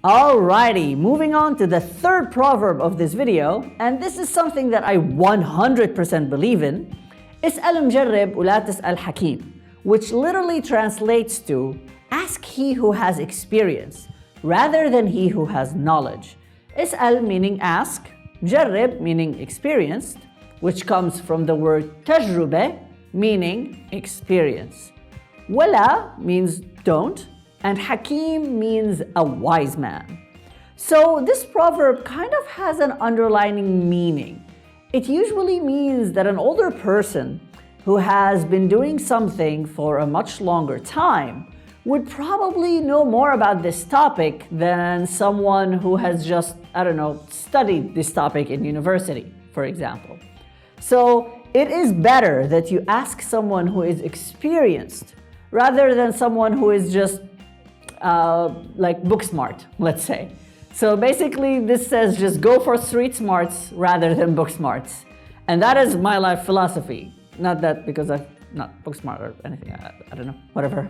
Alrighty, moving on to the third proverb of this video, and this is something that I 100% believe in. Esa'al Mjarreb ولا تسأل Hakim, which literally translates to ask he who has experience rather than he who has knowledge. Esa'al meaning ask, Mjarreb meaning experienced, which comes from the word tajrubah meaning experience. Wala means don't, and Hakim means a wise man. So this proverb kind of has an underlying meaning. It usually means that an older person who has been doing something for a much longer time would probably know more about this topic than someone who has just, studied this topic in university, for example. So it is better that you ask someone who is experienced rather than someone who is just like book smart, let's say. So basically this says just go for street smarts rather than book smarts. And that is my life philosophy. Not that because I'm not book smart or anything, I don't know, whatever.